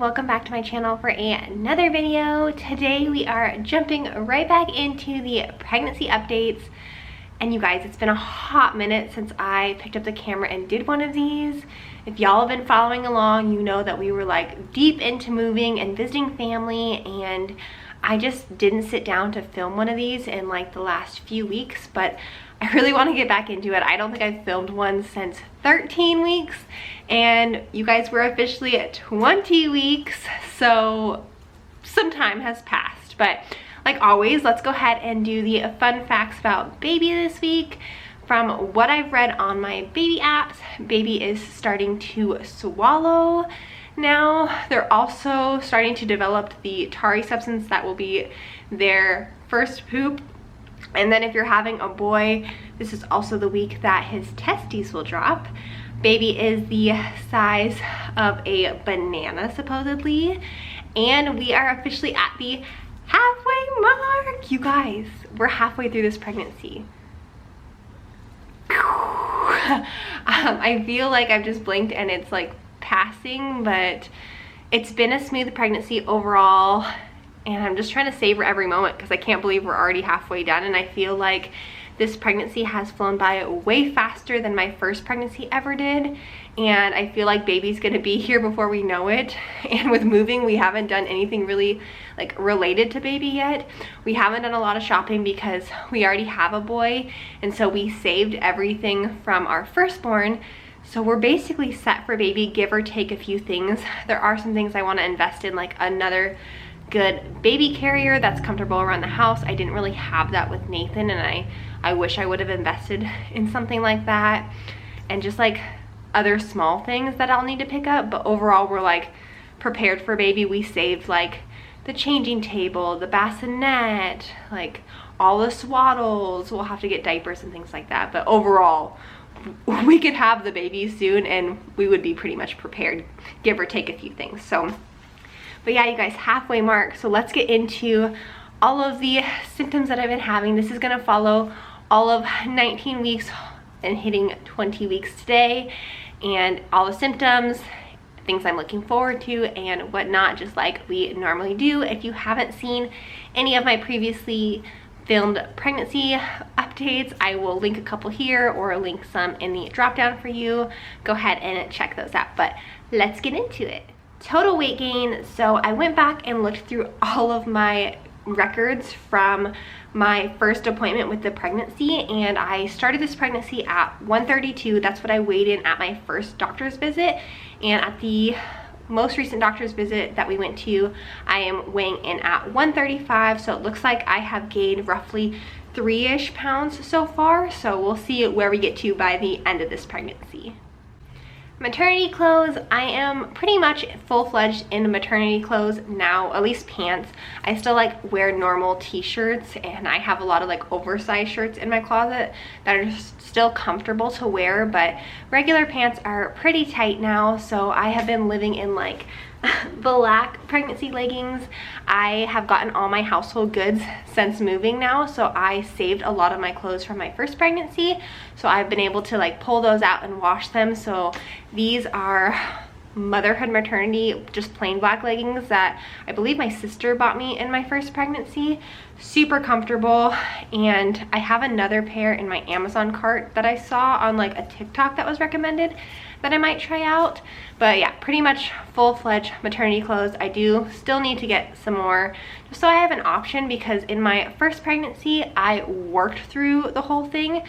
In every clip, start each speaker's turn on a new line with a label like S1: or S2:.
S1: welcome back to my channel for another video. Today we are jumping right back into the pregnancy updates. And you guys, it's been a hot minute since I picked up the camera and did one of these. If y'all have been following along, you know that we were like deep into moving and visiting family, and I just didn't sit down to film one of these in like the last few weeks, but I really want to get back into it. I don't think I've filmed one since 13 weeks, and you guys were officially at 20 weeks, so some time has passed. But like always, let's go ahead and do the fun facts about baby this week. From what I've read on my baby apps, baby is starting to swallow now. They're also starting to develop the tarry substance that will be their first poop. And then if you're having a boy, this is also the week that his testes will drop. Baby is the size of a banana, supposedly. And we are officially at the halfway mark. You guys, we're halfway through this pregnancy. I feel like I've just blinked and it's like passing, but it's been a smooth pregnancy overall. And I'm just trying to savor every moment because I can't believe we're already halfway done. And I feel like this pregnancy has flown by way faster than my first pregnancy ever did. And I feel like baby's gonna be here before we know it. And with moving, we haven't done anything really like related to baby yet. We haven't done a lot of shopping because we already have a boy. And so we saved everything from our firstborn. So we're basically set for baby, give or take a few things. There are some things I wanna invest in, like another good baby carrier that's comfortable around the house. I didn't really have that with Nathan, and I wish I would have invested in something like that, and just like other small things that I'll need to pick up. But overall, we're like prepared for baby. We saved like the changing table, the bassinet, like all the swaddles. We'll have to get diapers and things like that, but overall we could have the baby soon and we would be pretty much prepared, give or take a few things. So but yeah, you guys, halfway mark. So let's get into all of the symptoms that I've been having. This is gonna follow all of 19 weeks and hitting 20 weeks today, and all the symptoms, things I'm looking forward to and whatnot, just like we normally do. If you haven't seen any of my previously filmed pregnancy updates, I will link a couple here or link some in the drop down for you. Go ahead and check those out, but let's get into it. Total weight gain. So I went back and looked through all of my records from my first appointment with the pregnancy, and I started this pregnancy at 132. That's what I weighed in at my first doctor's visit, and at the most recent doctor's visit that we went to, I am weighing in at 135. So it looks like I have gained roughly 3-ish pounds so far. So we'll see where we get to by the end of this pregnancy. Maternity clothes, I am pretty much full-fledged in maternity clothes now, at least pants. I still like wear normal t-shirts, and I have a lot of like oversized shirts in my closet that are still comfortable to wear, but regular pants are pretty tight now. So I have been living in like black pregnancy leggings. I have gotten all my household goods since moving now, so I saved a lot of my clothes from my first pregnancy, so I've been able to like pull those out and wash them. So these are motherhood maternity, just plain black leggings that I believe my sister bought me in my first pregnancy. Super comfortable. And I have another pair in my Amazon cart that I saw on like a TikTok that was recommended that I might try out. But yeah, pretty much full-fledged maternity clothes. I do still need to get some more just so I have an option, because in my first pregnancy I worked through the whole thing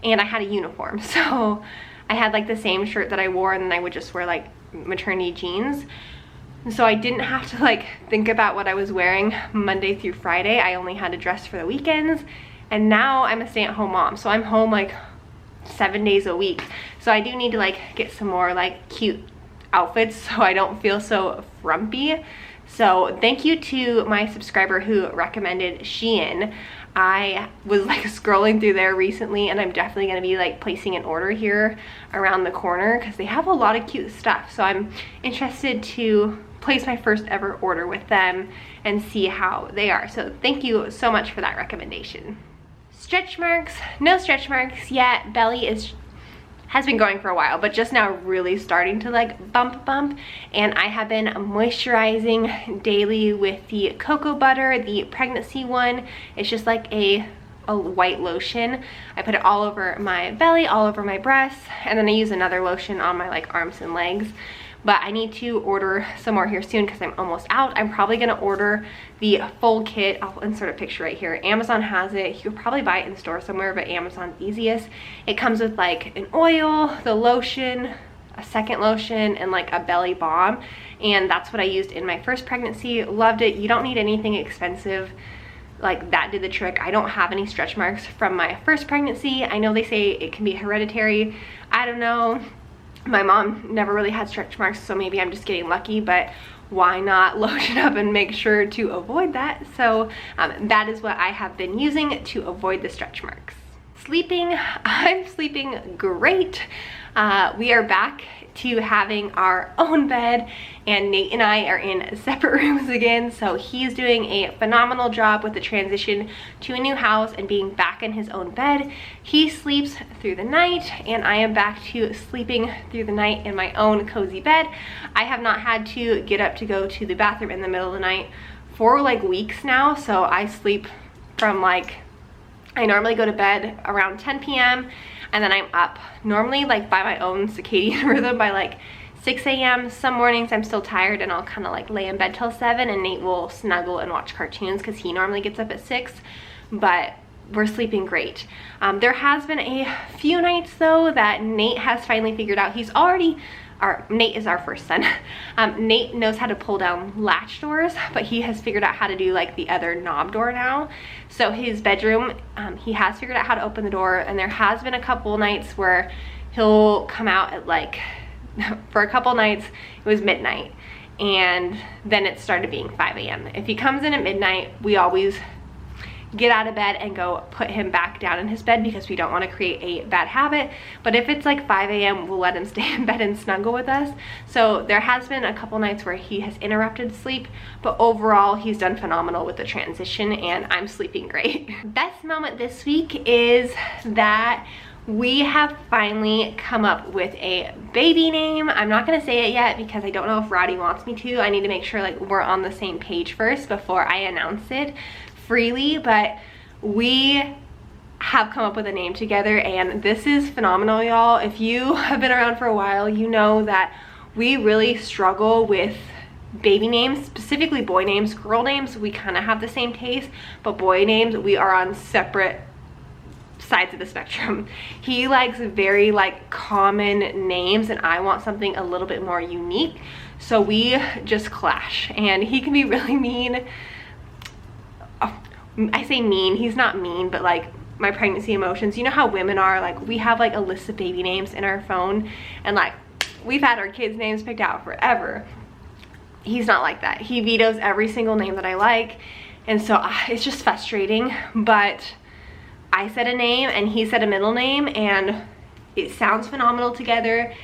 S1: and I had a uniform, so I had like the same shirt that I wore, and then I would just wear like maternity jeans. And so I didn't have to like think about what I was wearing Monday through Friday. I only had to dress for the weekends. And now I'm a stay-at-home mom, so I'm home like 7 days a week. So I do need to like get some more like cute outfits so I don't feel so frumpy. So thank you to my subscriber who recommended Shein. I was like scrolling through there recently, and I'm definitely going to be like placing an order here around the corner because they have a lot of cute stuff. So I'm interested to place my first ever order with them and see how they are. So thank you so much for that recommendation. Stretch marks, no stretch marks yet. Belly is has been going for a while, but just now really starting to like bump. And I have been moisturizing daily with the cocoa butter, the pregnancy one. It's just like a white lotion. I put it all over my belly, all over my breasts, and then I use another lotion on my like arms and legs. But I need to order some more here soon because I'm almost out. I'm probably gonna order the full kit. I'll insert a picture right here. Amazon has it. You could probably buy it in store somewhere, but Amazon's easiest. It comes with like an oil, the lotion, a second lotion, and like a belly balm. And that's what I used in my first pregnancy. Loved it. You don't need anything expensive. Like that did the trick. I don't have any stretch marks from my first pregnancy. I know they say it can be hereditary. I don't know. My mom never really had stretch marks, so maybe I'm just getting lucky, but why not lotion up and make sure to avoid that? So that is what I have been using to avoid the stretch marks. Sleeping, I'm sleeping great. We are back to having our own bed, and Nate and I are in separate rooms again, so he's doing a phenomenal job with the transition to a new house and being back in his own bed. He sleeps through the night, and I am back to sleeping through the night in my own cozy bed. I have not had to get up to go to the bathroom in the middle of the night for like weeks now, so I sleep from like, I normally go to bed around 10 p.m. and then I'm up normally like by my own circadian rhythm by like 6 a.m. Some mornings I'm still tired and I'll kind of like lay in bed till 7, and Nate will snuggle and watch cartoons because he normally gets up at 6, but we're sleeping great. There has been a few nights though that Nate has finally figured out. He's already, Nate is our first son. Nate knows how to pull down latch doors, but he has figured out how to do like the other knob door now. So his bedroom, he has figured out how to open the door, and there has been a couple nights where he'll come out at like, for a couple nights it was midnight, and then it started being 5 a.m. If he comes in at midnight, we always get out of bed and go put him back down in his bed because we don't want to create a bad habit. But if it's like 5 a.m, we'll let him stay in bed and snuggle with us. So there has been a couple nights where he has interrupted sleep, but overall he's done phenomenal with the transition, and I'm sleeping great. Best moment this week is that we have finally come up with a baby name. I'm not gonna say it yet because I don't know if Roddy wants me to. I need to make sure like we're on the same page first before I announce it freely, but we have come up with a name together, and this is phenomenal, y'all. If you have been around for a while, you know that we really struggle with baby names, specifically boy names. Girl names, we kind of have the same taste, but boy names, we are on separate sides of the spectrum. He likes very like common names, and I want something a little bit more unique, so we just clash. And he can be really mean. I say mean, he's not mean, but like my pregnancy emotions, you know how women are, like we have like a list of baby names in our phone, and like we've had our kids' names picked out forever. He's not like that. He vetoes every single name that I like, and so it's just frustrating. But I said a name and he said a middle name, and it sounds phenomenal together,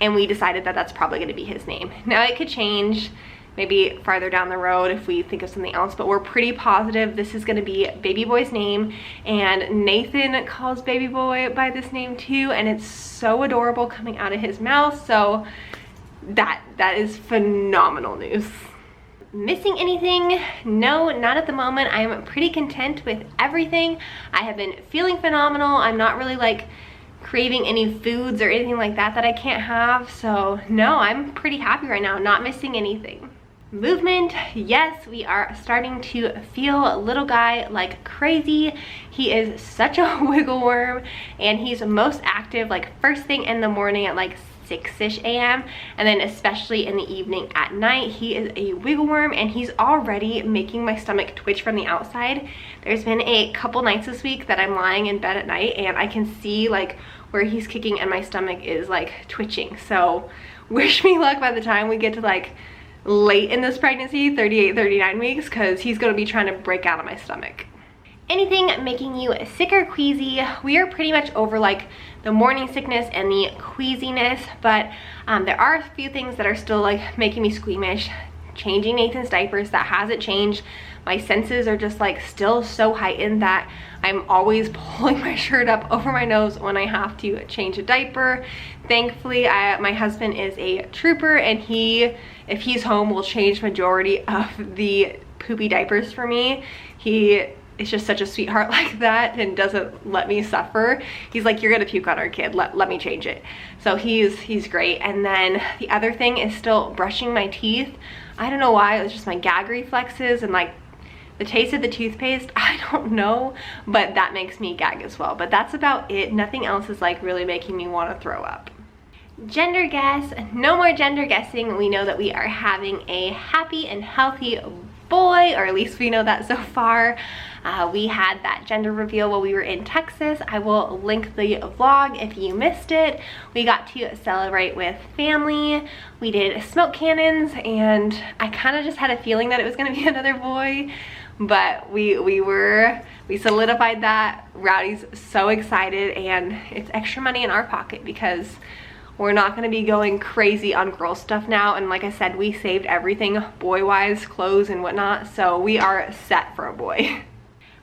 S1: and we decided that that's probably going to be his name. Now it could change maybe farther down the road if we think of something else, but we're pretty positive this is going to be baby boy's name. And Nathan calls baby boy by this name too, and it's so adorable coming out of his mouth. So that is phenomenal news. Missing anything? No, not at the moment. I am pretty content with everything. I have been feeling phenomenal. I'm not really like craving any foods or anything like that I can't have. So no, I'm pretty happy right now, not missing anything. Movement, yes, we are starting to feel little guy like crazy. He is such a wiggle worm, and he's most active like first thing in the morning at like 6-ish a.m. and then especially in the evening at night. He is a wiggle worm, and he's already making my stomach twitch from the outside. There's been a couple nights this week that I'm lying in bed at night and I can see like where he's kicking and my stomach is like twitching. So wish me luck by the time we get to like late in this pregnancy, 38, 39 weeks, because he's going to be trying to break out of my stomach. Anything making you sick or queasy? We are pretty much over like the morning sickness and the queasiness, but there are a few things that are still like making me squeamish. Changing Nathan's diapers, that hasn't changed. my senses are just like still so heightened that I'm always pulling my shirt up over my nose when I have to change a diaper. Thankfully, my husband is a trooper, and if he's home, will change majority of the poopy diapers for me. He is just such a sweetheart like that and doesn't let me suffer. He's like, you're gonna puke on our kid, let me change it. So he's great. And then the other thing is still brushing my teeth. I don't know why, it's just my gag reflexes and like the taste of the toothpaste, I don't know, but that makes me gag as well. But that's about it. Nothing else is like really making me want to throw up. Gender guess, no more gender guessing. We know that we are having a happy and healthy boy, or at least we know that so far. We had that gender reveal while we were in Texas. I will link the vlog if you missed it. We got to celebrate with family. We did smoke cannons, and I kind of just had a feeling that it was gonna be another boy, but we solidified that. Rowdy's so excited, and it's extra money in our pocket because we're not gonna be going crazy on girl stuff now. And like I said, we saved everything boy-wise, clothes and whatnot, so we are set for a boy.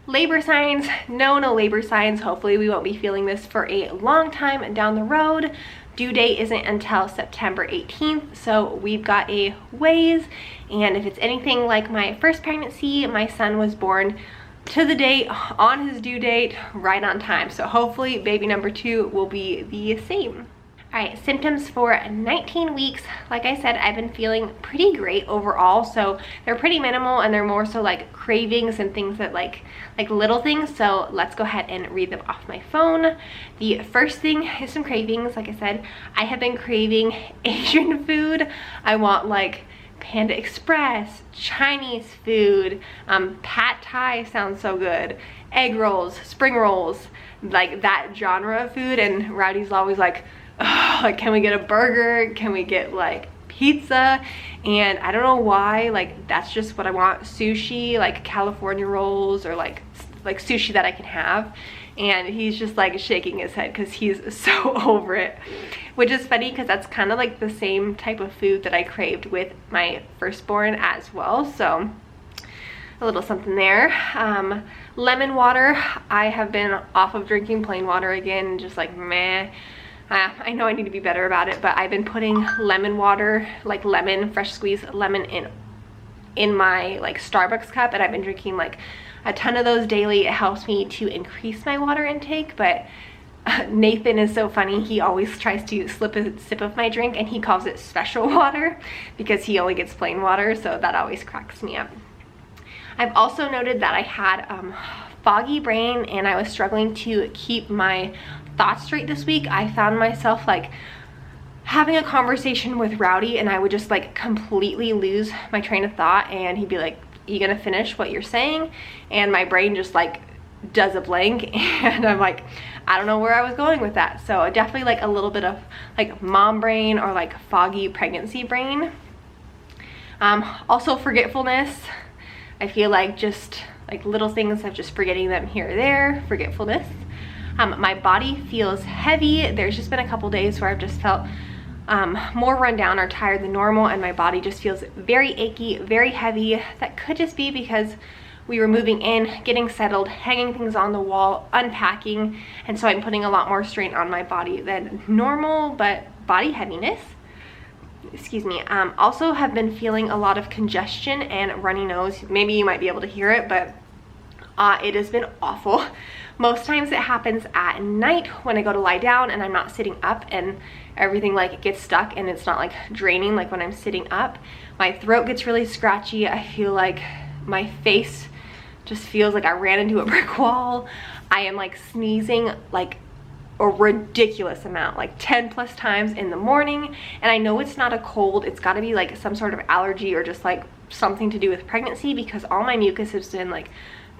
S1: Labor signs, no labor signs. Hopefully we won't be feeling this for a long time down the road. Due date isn't until September 18th, so we've got a ways. And if it's anything like my first pregnancy, my son was born to the date, on his due date, right on time. So hopefully baby number 2 will be the same. All right, symptoms for 19 weeks. Like I said, I've been feeling pretty great overall. So they're pretty minimal, and they're more so like cravings and things that like little things. So let's go ahead and read them off my phone. The first thing is some cravings. Like I said, I have been craving Asian food. I want like Panda Express, Chinese food, Pad Thai sounds so good, egg rolls, spring rolls, like that genre of food. And Rowdy's always like, oh, like, can we get a burger? Can we get like pizza? And I don't know why, like that's just what I want. Sushi, like California rolls, or like sushi that I can have. And he's just like shaking his head because he's so over it, which is funny because that's kind of like the same type of food that I craved with my firstborn as well. So a little something there. Lemon water, I have been off of drinking plain water again, just like meh. I know I need to be better about it, but I've been putting lemon water, like lemon, fresh squeezed lemon in my like Starbucks cup, and I've been drinking like a ton of those daily. It helps me to increase my water intake. But Nathan is so funny. He always tries to slip a sip of my drink, and he calls it special water because he only gets plain water, so that always cracks me up. I've also noted that I had foggy brain, and I was struggling to keep my thoughts straight this week. I found myself like having a conversation with Rowdy, and I would just like completely lose my train of thought, and he'd be like, you gonna finish what you're saying? And my brain just like does a blank, and I'm like, I don't know where I was going with that. So definitely like a little bit of like mom brain, or like foggy pregnancy brain. Also forgetfulness. I feel like just like little things, I'm just forgetting them here or there. Forgetfulness. My body feels heavy. There's just been a couple days where I've just felt more run down or tired than normal, and my body just feels very achy, very heavy. That could just be because we were moving in, getting settled, hanging things on the wall, unpacking, and so I'm putting a lot more strain on my body than normal. But body heaviness, excuse me. Also have been feeling a lot of congestion and runny nose. Maybe you might be able to hear it, but it has been awful. Most times it happens at night when I go to lie down and I'm not sitting up, and everything like gets stuck and it's not like draining like when I'm sitting up. My throat gets really scratchy. I feel like my face just feels like I ran into a brick wall. I am like sneezing like a ridiculous amount, like 10+ times in the morning. And I know it's not a cold, it's got to be like some sort of allergy or just like something to do with pregnancy, because all my mucus has been like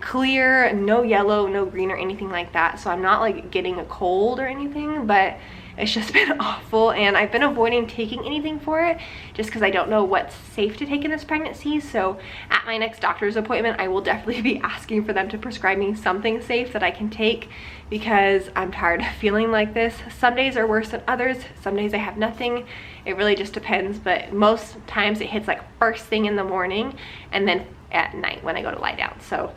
S1: clear, no yellow, no green or anything like that. So I'm not like getting a cold or anything, but it's just been awful. And I've been avoiding taking anything for it just because I don't know what's safe to take in this pregnancy. So at my next doctor's appointment, I will definitely be asking for them to prescribe me something safe that I can take, because I'm tired of feeling like this. Some days are worse than others. Some days I have nothing. It really just depends, but most times it hits like first thing in the morning, and then at night when I go to lie down. So,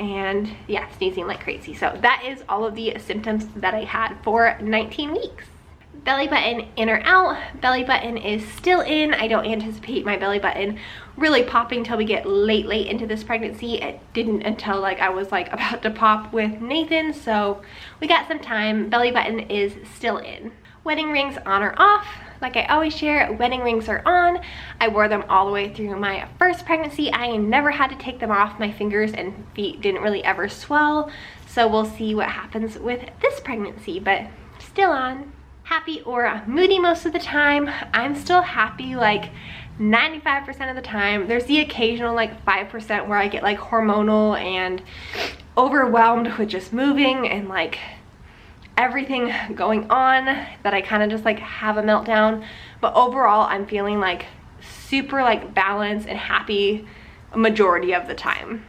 S1: and yeah, sneezing like crazy. So that is all of the symptoms that I had for 19 weeks. Belly button in or out? Belly button is still in. I don't anticipate my belly button really popping till we get late into this pregnancy. It didn't until like I was like about to pop with Nathan, so we got some time. Belly button is still in. Wedding rings on or off? Like I always share, wedding rings are on. I wore them all the way through my first pregnancy. I never had to take them off. My fingers and feet didn't really ever swell, so we'll see what happens with this pregnancy, but still on. Happy or moody most of the time? I'm still happy like 95% of the time. There's the occasional like 5% where I get like hormonal and overwhelmed with just moving and like everything going on that I kind of just like have a meltdown. But overall, I'm feeling like super like balanced and happy a majority of the time.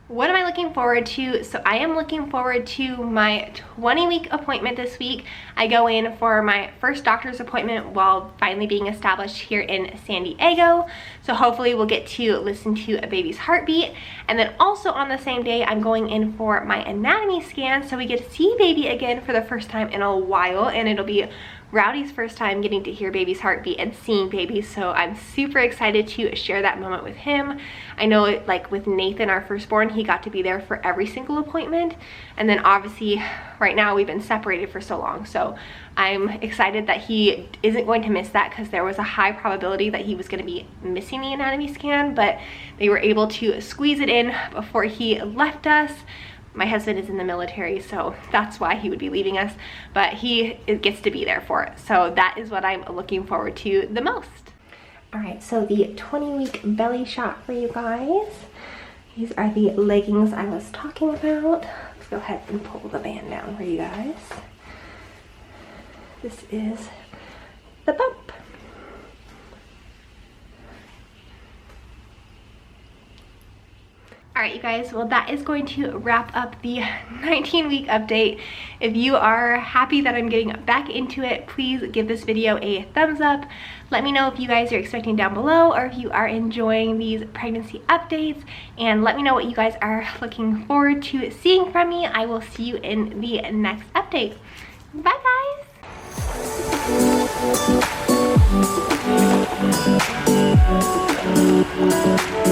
S1: What am I looking forward to? So I am looking forward to my 20-week appointment this week. I go in for my first doctor's appointment while finally being established here in San Diego. So hopefully we'll get to listen to a baby's heartbeat. And then also on the same day, I'm going in for my anatomy scan. So we get to see baby again for the first time in a while, and it'll be Rowdy's first time getting to hear baby's heartbeat and seeing baby, so I'm super excited to share that moment with him. I know like with Nathan, our firstborn, he got to be there for every single appointment, and then obviously right now we've been separated for so long, so I'm excited that he isn't going to miss that, because there was a high probability that he was going to be missing the anatomy scan, but they were able to squeeze it in before he left us. My husband is in the military, so that's why he would be leaving us, but he gets to be there for it. So that is what I'm looking forward to the most. All right, so the 20-week belly shot for you guys. These are the leggings I was talking about. Let's go ahead and pull the band down for you guys. This is the bump. All right, you guys, well, that is going to wrap up the 19-week update. If you are happy that I'm getting back into it, please give this video a thumbs up. Let me know if you guys are expecting down below, or if you are enjoying these pregnancy updates, and let me know what you guys are looking forward to seeing from me. I will see you in the next update. Bye, guys.